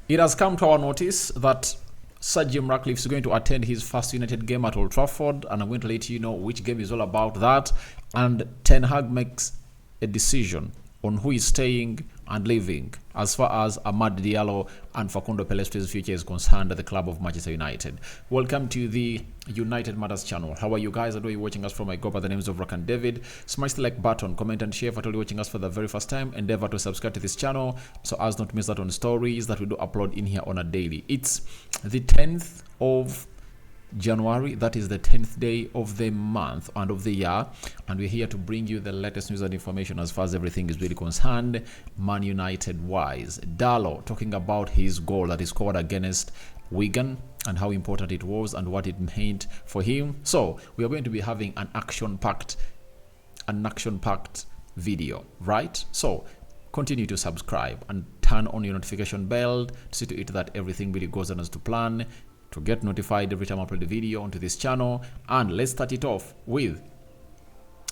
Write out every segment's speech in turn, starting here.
It has come to our notice that Sir Jim Ratcliffe is going to attend his first United game at Old Trafford, and I'm going to let you know which game is all about that. And Ten Hag makes a decision on who is staying and leaving as far as Amad Diallo and Facundo Pellistri's future is concerned at the club of Manchester United. Welcome to the United Matters channel. How are you guys? I know you're watching us from my group by the names of Rock and David. Smash the like button, comment and share if you're watching us for the very first time. Endeavor to subscribe to this channel so as not to miss out on stories that we do upload in here on a daily. It's the 10th of January, that is the 10th day of the month and of the year, and we're here to bring you the latest news and information as far as everything is really concerned Man United wise. Diallo talking about his goal that he scored against Wigan and how important it was and what it meant for him. So we are going to be having an action-packed video, right? So continue to subscribe and turn on your notification bell to see to it that everything really goes on as to plan, to get notified every time I upload a video onto this channel. And let's start it off with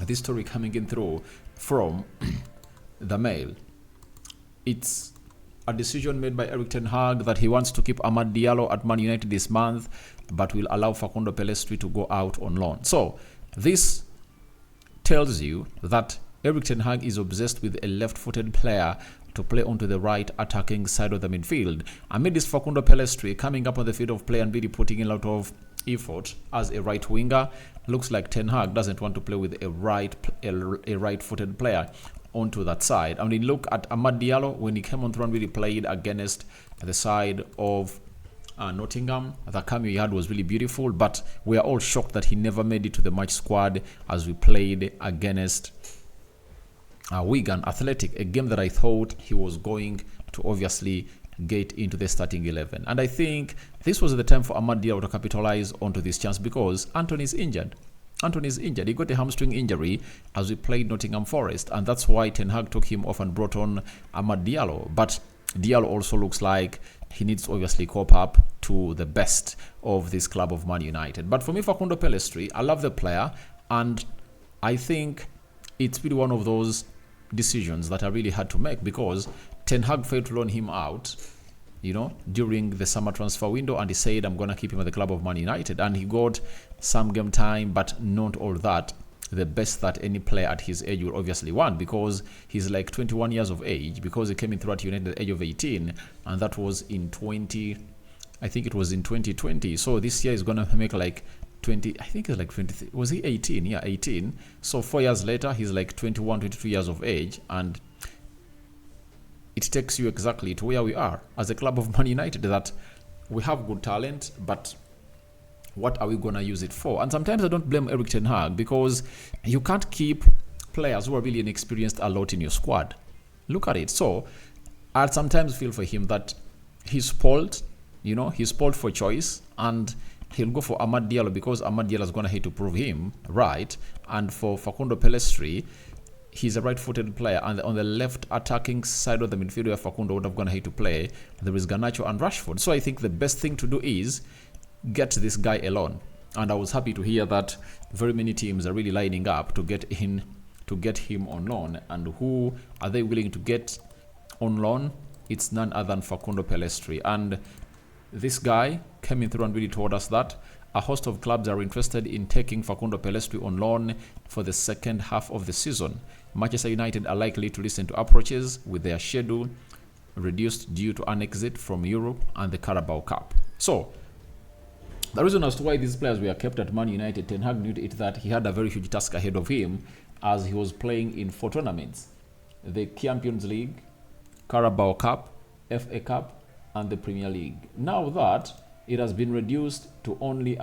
this story coming in through from the Mail. It's a decision made by Erik Ten Hag that he wants to keep Amad Diallo at Man United this month, but will allow Facundo Pellistri to go out on loan. So this tells you that Erik Ten Hag is obsessed with a left-footed player to play onto the right attacking side of the midfield. Amid this, Facundo Pellistri coming up on the field of play and really putting in a lot of effort as a right winger. Looks like Ten Hag doesn't want to play with a right-footed player onto that side. I mean, look at Amad Diallo when he came on through and really played against the side of Nottingham. The cameo he had was really beautiful, but we are all shocked that he never made it to the match squad as we played against Wigan Athletic, a game that I thought he was going to obviously get into the starting 11. And I think this was the time for Amad Diallo to capitalize onto this chance because Anthony is injured. He got a hamstring injury as we played Nottingham Forest, and that's why Ten Hag took him off and brought on Amad Diallo. But Diallo also looks like he needs to obviously cope up to the best of this club of Man United. But for me, Facundo Pellistri, I love the player, and I think it's really one of those decisions that I really had to make because Ten Hag failed to loan him out, during the summer transfer window, and he said, I'm going to keep him at the club of Man United, and he got some game time, but not all that the best that any player at his age will obviously want, because he's like 21 years of age, because he came in through at United at the age of 18, and that was in 2020. So this year is going to make like 20, I think it's like 20, was he 18? Yeah, 18. So 4 years later, he's like 21, 22 years of age, and it takes you exactly to where we are as a club of Man United, that we have good talent, but what are we going to use it for? And sometimes I don't blame Erik Ten Hag because you can't keep players who are really inexperienced a lot in your squad. Look at it. So I sometimes feel for him that he's spoiled, he's spoiled for choice, and he'll go for Amad Diallo because Amad Diallo is going to hate to prove him right. And for Facundo Pellistri, he's a right-footed player, and on the left attacking side of the midfield where Facundo would have gone hate to play, there is Garnacho and Rashford. So I think the best thing to do is get this guy alone. And I was happy to hear that very many teams are really lining up to get him on loan. And who are they willing to get on loan? It's none other than Facundo Pellistri. And this guy came in through and really told us that a host of clubs are interested in taking Facundo Pellistri on loan for the second half of the season. Manchester United are likely to listen to approaches with their schedule reduced due to an exit from Europe and the Carabao Cup. So the reason as to why these players were kept at Man United, Ten Hag knew it that he had a very huge task ahead of him as he was playing in 4 tournaments: the Champions League, Carabao Cup, FA Cup, and the Premier League. Now that it has been reduced to only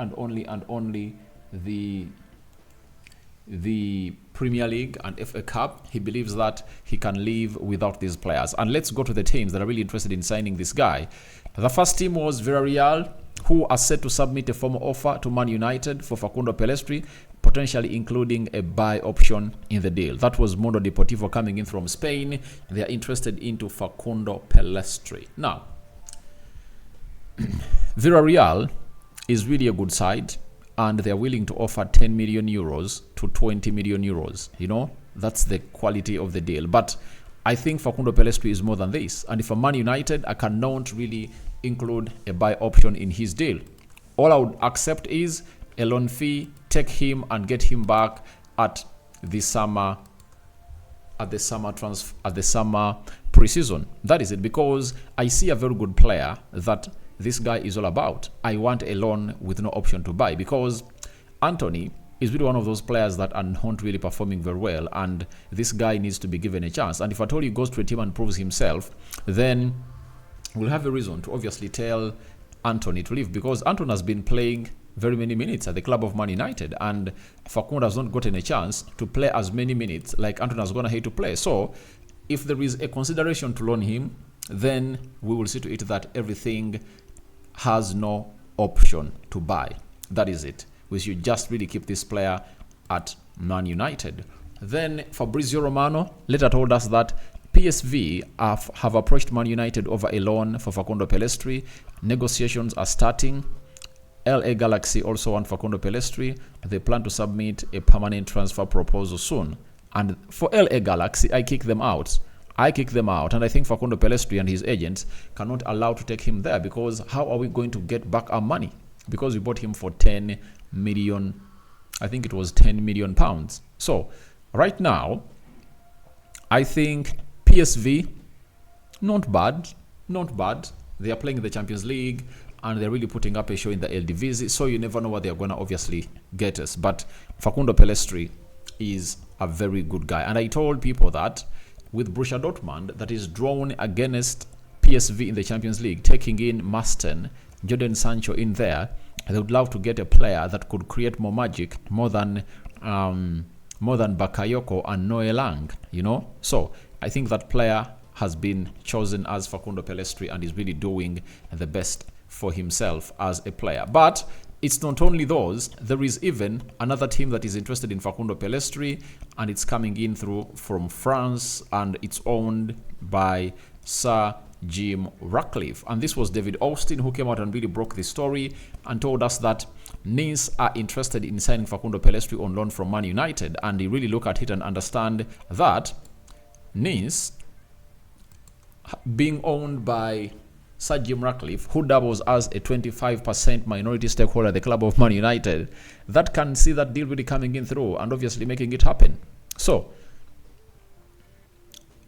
the Premier League and FA Cup, he believes that he can live without these players. And let's go to the teams that are really interested in signing this guy. The first team was Villarreal, who are set to submit a formal offer to Man United for Facundo Pellistri, potentially including a buy option in the deal. That was Mundo Deportivo coming in from Spain. They are interested into Facundo Pellistri. Now, Villarreal is really a good side, and they're willing to offer 10 million euros to 20 million euros. That's the quality of the deal. But I think Facundo Pellistri is more than this. And if I'm Man United, I cannot really include a buy option in his deal. All I would accept is a loan fee, take him and get him back at the summer preseason. That is it, because I see a very good player that this guy is all about. I want a loan with no option to buy, because Anthony is really one of those players that are not really performing very well, and this guy needs to be given a chance. And if at all he goes to a team and proves himself, then we'll have a reason to obviously tell Anthony to leave, because Anthony has been playing very many minutes at the club of Man United, and Facundo has not gotten a chance to play as many minutes like Anthony has gone ahead to play. So if there is a consideration to loan him, then we will see to it that everything has no option to buy. That is it. We should just really keep this player at Man United. Then Fabrizio Romano later told us that PSV have approached Man United over a loan for Facundo Pellistri. Negotiations are starting. LA Galaxy also want Facundo Pellistri. They plan to submit a permanent transfer proposal soon. And for LA Galaxy, I kick them out. And I think Facundo Pellistri and his agents cannot allow to take him there, because how are we going to get back our money? Because we bought him for 10 million, I think it was 10 million pounds. So right now, I think PSV, not bad. They are playing the Champions League and they're really putting up a show in the Eredivisie, so you never know what they're going to obviously get us. But Facundo Pellistri is a very good guy. And I told people that with Borussia Dortmund, that is drawn against PSV in the Champions League, taking in Masten, Jadon Sancho in there, they would love to get a player that could create more magic, more than Bakayoko and Noe Lang, you know. So I think that player has been chosen as Facundo Pellistri and is really doing the best for himself as a player. But it's not only those. There is even another team that is interested in Facundo Pellistri, and it's coming in from France, and it's owned by Sir Jim Ratcliffe. And this was David Austin who came out and really broke the story and told us that Nice are interested in signing Facundo Pellistri on loan from Man United. And he really look at it and understand that Nice, being owned by Sir Jim Ratcliffe, who doubles as a 25% minority stakeholder at the club of Man United, that can see that deal really coming in through and obviously making it happen. So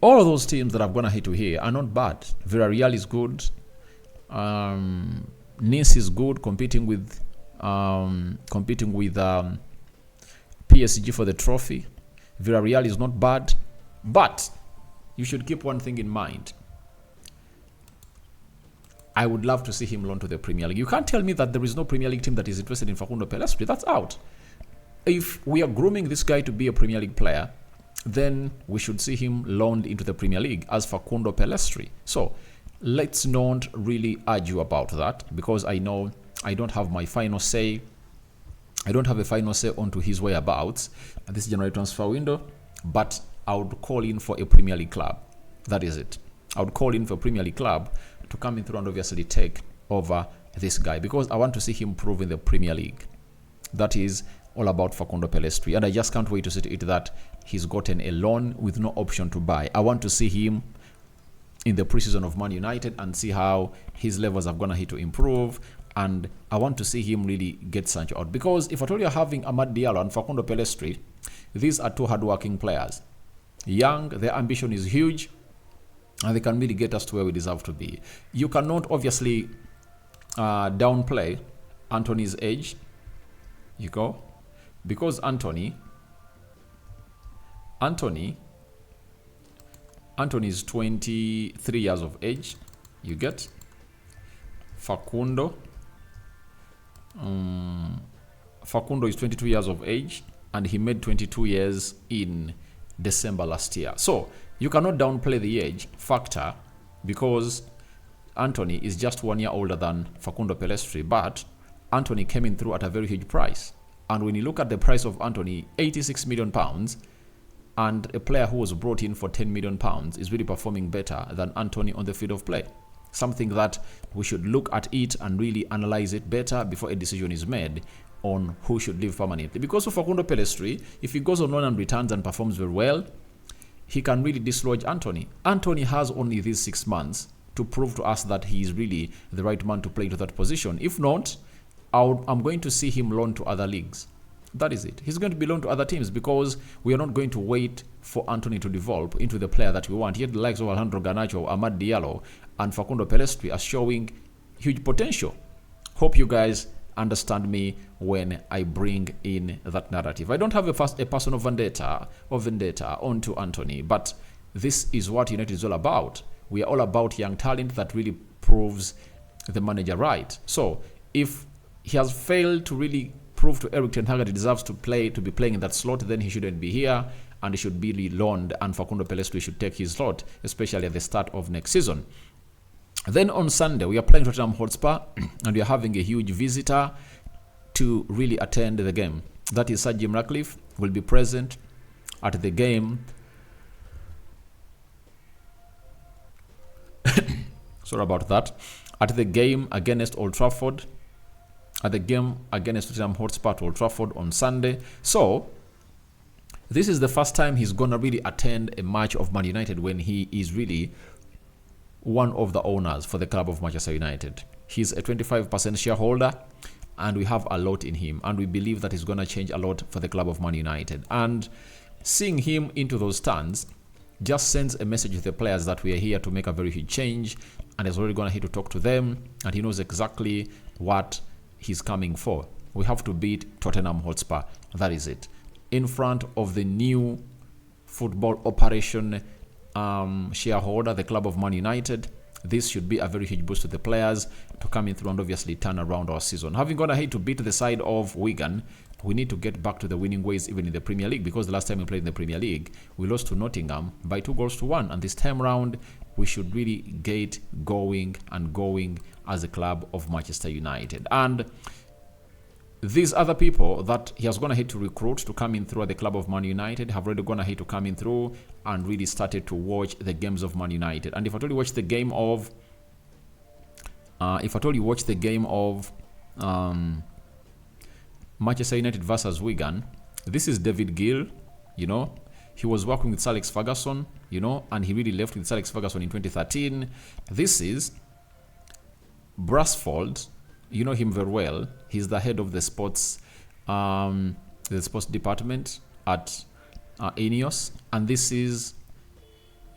all of those teams that I've gone ahead to here are not bad. Villarreal is good. Nice is good, competing with PSG for the trophy. Villarreal is not bad, but you should keep one thing in mind. I would love to see him loan to the Premier League. You can't tell me that there is no Premier League team that is interested in Facundo Pellistri. That's out. If we are grooming this guy to be a Premier League player, then we should see him loaned into the Premier League as Facundo Pellistri. So let's not really argue about that, because I know I don't have my final say. I don't have a final say onto his whereabouts at this January transfer window, but I would call in for a Premier League club. That is it. I would call in for a Premier League club to come in through and obviously take over this guy, because I want to see him prove in the Premier League. That is all about Facundo Pellistri, and I just can't wait to see to it that he's gotten a loan with no option to buy. I want to see him in the preseason of Man United and see how his levels are going to improve, and I want to see him really get Sancho out, because if at all you're having Amad Diallo and Facundo Pellistri, these are two hardworking players. Young, their ambition is huge, and they can really get us to where we deserve to be. You cannot obviously downplay Anthony's age, because Anthony is 23 years of age. You get Facundo is 22 years of age, and he made 22 years in December last year. So you cannot downplay the age factor, because Anthony is just 1 year older than Facundo Pellistri, but Anthony came in through at a very huge price. And when you look at the price of Anthony, 86 million pounds, and a player who was brought in for 10 million pounds is really performing better than Anthony on the field of play. Something that we should look at it and really analyze it better before a decision is made on who should leave permanently. Because of Facundo Pellistri, if he goes on loan and returns and performs very well, he can really dislodge Anthony. Anthony has only these 6 months to prove to us that he is really the right man to play into that position. If not, I'm going to see him loaned to other leagues. That is it. He's going to be loaned to other teams because we are not going to wait for Anthony to develop into the player that we want. Yet the likes of Alejandro Garnacho, Amad Diallo, and Facundo Pellistri are showing huge potential. Hope you guys understand me when I bring in that narrative. I don't have a personal vendetta onto Anthony, but this is what United is all about. We are all about young talent that really proves the manager right. So if he has failed to really prove to Erik ten Hag that he deserves to be playing in that slot, then he shouldn't be here and he should be loaned, and Facundo Pellistri should take his slot, especially at the start of next season. Then on Sunday, we are playing Tottenham Hotspur and we are having a huge visitor to really attend the game. That is Sir Jim Ratcliffe will be present at the game. Sorry about that. At the game against Old Trafford. At the game against Tottenham Hotspur at Old Trafford on Sunday. So, this is the first time he's going to really attend a match of Man United when he is really one of the owners for the club of Manchester United. He's a 25% shareholder and we have a lot in him, and we believe that he's going to change a lot for the club of Man United. And seeing him into those stands just sends a message to the players that we are here to make a very huge change, and he's already going to here to talk to them, and he knows exactly what he's coming for. We have to beat Tottenham Hotspur. That is it. In front of the new football operation shareholder, the club of Man United. This should be a very huge boost to the players to come in through and obviously turn around our season. Having gone ahead to beat the side of Wigan, we need to get back to the winning ways even in the Premier League, because the last time we played in the Premier League, we lost to Nottingham by 2-1, and this time round we should really get going as a club of Manchester United. And these other people that he has gone ahead to recruit to come in through at the club of Man United have already gone ahead to come in through and really started to watch the games of Man United. And if I told you watch the game of Manchester United versus Wigan, this is David Gill. He was working with Sir Alex Ferguson, and he really left with Sir Alex Ferguson in 2013. This is Brasfold. You know him very well. He's the head of the sports department at Ineos, and this is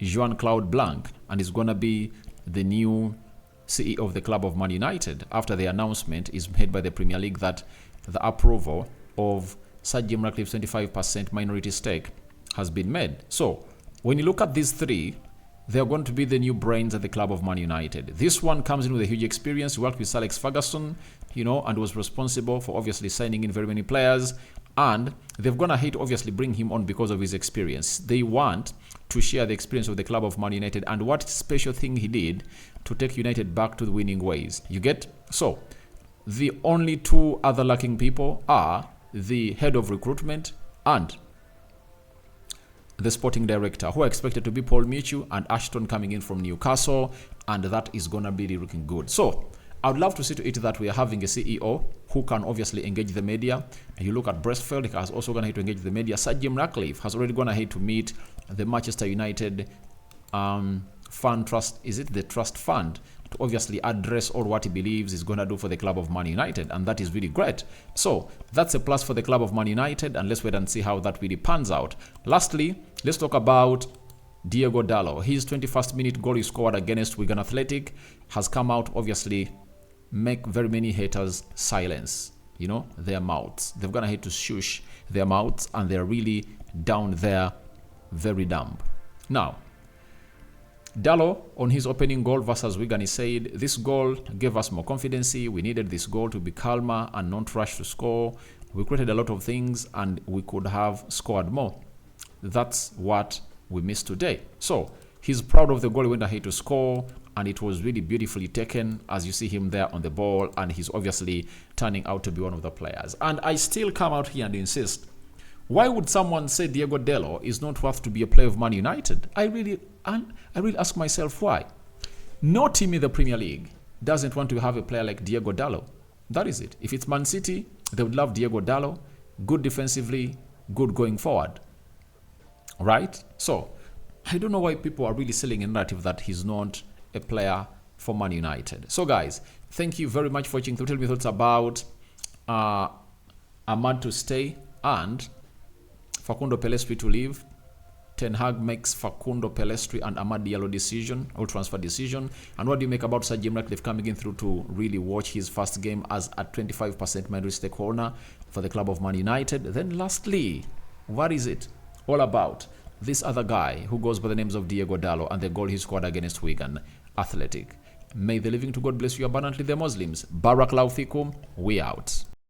Jean-Claude Blanc, and he's gonna be the new CEO of the club of Man United after the announcement is made by the Premier League that the approval of Sir Jim Ratcliffe's 25% minority stake has been made. So when you look at these three, they're going to be the new brains at the club of Man United. This one comes in with a huge experience. He worked with Sir Alex Ferguson, and was responsible for obviously signing in very many players. And they've gone ahead to obviously bring him on because of his experience. They want to share the experience of the club of Man United and what special thing he did to take United back to the winning ways. You get? So, the only two other lacking people are the head of recruitment and the sporting director, who are expected to be Paul Michu and Ashton coming in from Newcastle, and that is going to be looking good. So I would love to see to it that we are having a CEO who can obviously engage the media. And you look at Brestfield, he has also gone ahead to engage the media. Sir Jim Ratcliffe has already gone ahead to meet the Manchester United fund trust. Is it the trust fund? To obviously address all what he believes is going to do for the club of Man United, and that is really great. So that's a plus for the club of Man United, and let's wait and see how that really pans out. Lastly, let's talk about Diego Diallo. His 21st minute goal he scored against Wigan Athletic has come out, obviously make very many haters silence their mouths. They've gone ahead to shush their mouths, and they're really down there very dumb. Now, Diallo, on his opening goal versus Wigan, he said, "This goal gave us more confidence. We needed this goal to be calmer and not rush to score. We created a lot of things and we could have scored more. That's what we missed today." So he's proud of the goal he went ahead to score, and it was really beautifully taken, as you see him there on the ball, and he's obviously turning out to be one of the players. And I still come out here and insist, why would someone say Diego Diallo is not worth to be a player of Man United? I really ask myself why. No team in the Premier League doesn't want to have a player like Diego Diallo. That is it. If it's Man City, they would love Diego Diallo. Good defensively, good going forward. Right? So, I don't know why people are really selling a narrative that he's not a player for Man United. So guys, thank you very much for watching. Tell me thoughts about Ahmad to stay and Facundo Pellistri to leave. Ten Hag makes Facundo Pellistri and Amad Diallo decision or transfer decision. And what do you make about Sir Jim Ratcliffe coming in through to really watch his first game as a 25% minority stakeholder for the club of Man United? Then lastly, what is it all about this other guy who goes by the names of Diallo and the goal he scored against Wigan Athletic? May the living to God bless you abundantly, the Muslims. Barakallahu fikum. We out.